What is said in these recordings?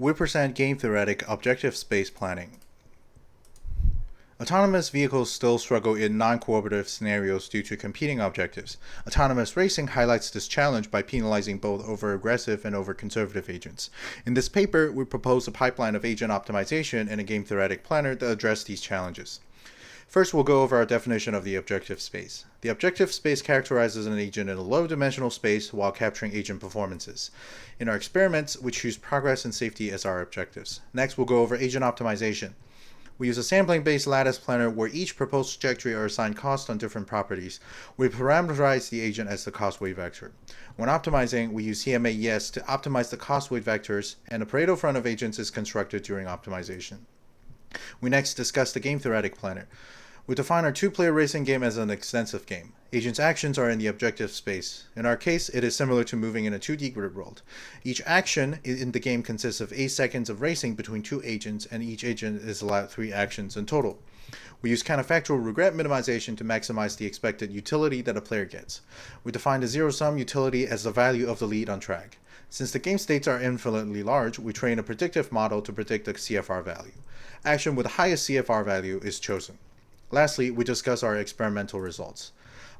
We present game-theoretic objective space planning. Autonomous vehicles still struggle in non-cooperative scenarios due to competing objectives. Autonomous racing highlights this challenge by penalizing both over-aggressive and over-conservative agents. In this paper, we propose a pipeline of agent optimization and a game-theoretic planner that address these challenges. First, we'll go over our definition of the objective space. The objective space characterizes an agent in a low-dimensional space while capturing agent performances. In our experiments, we choose progress and safety as our objectives. Next, we'll go over agent optimization. We use a sampling-based lattice planner where each proposed trajectory are assigned costs on different properties. We parameterize the agent as the cost weight vector. When optimizing, we use CMA-ES to optimize the cost weight vectors, and a Pareto front of agents is constructed during optimization. We next discuss the game-theoretic planner. We define our two-player racing game as an extensive game. Agents' actions are in the objective space. In our case, it is similar to moving in a 2D grid world. Each action in the game consists of 8 seconds of racing between two agents, and each agent is allowed 3 actions in total. We use counterfactual regret minimization to maximize the expected utility that a player gets. We define the zero-sum utility as the value of the lead on track. Since the game states are infinitely large, we train a predictive model to predict the CFR value. Action with the highest CFR value is chosen. Lastly, we discuss our experimental results.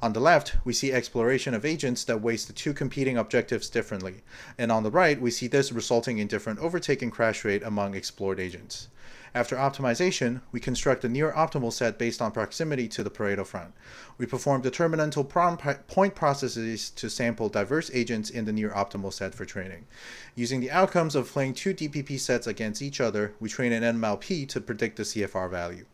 On the left, we see exploration of agents that weights the two competing objectives differently, and on the right, we see this resulting in different overtake and crash rate among explored agents. After optimization, we construct a near-optimal set based on proximity to the Pareto front. We perform determinantal point processes to sample diverse agents in the near-optimal set for training. Using the outcomes of playing two DPP sets against each other, we train an MLP to predict the CFR value.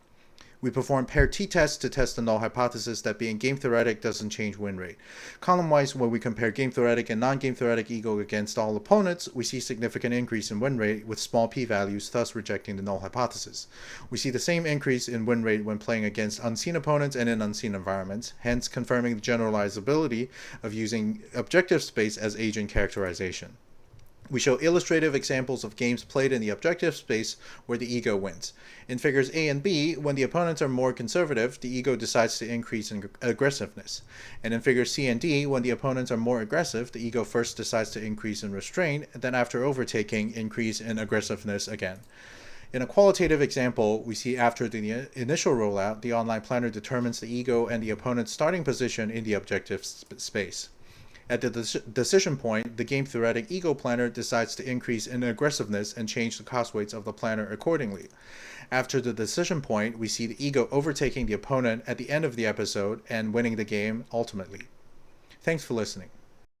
We perform paired t-tests to test the null hypothesis that being game-theoretic doesn't change win rate. Column-wise, when we compare game-theoretic and non-game-theoretic ego against all opponents, we see significant increase in win rate with small p-values, thus rejecting the null hypothesis. We see the same increase in win rate when playing against unseen opponents and in unseen environments, hence confirming the generalizability of using objective space as agent characterization. We show illustrative examples of games played in the objective space where the ego wins. In figures A and B, when the opponents are more conservative, the ego decides to increase in aggressiveness. And in figures C and D, when the opponents are more aggressive, the ego first decides to increase in restraint, and then after overtaking, increase in aggressiveness again. In a qualitative example, we see after the initial rollout, the online planner determines the ego and the opponent's starting position in the objective space. At the decision point, the game-theoretic ego planner decides to increase in aggressiveness and change the cost weights of the planner accordingly. After the decision point, we see the ego overtaking the opponent at the end of the episode and winning the game ultimately. Thanks for listening.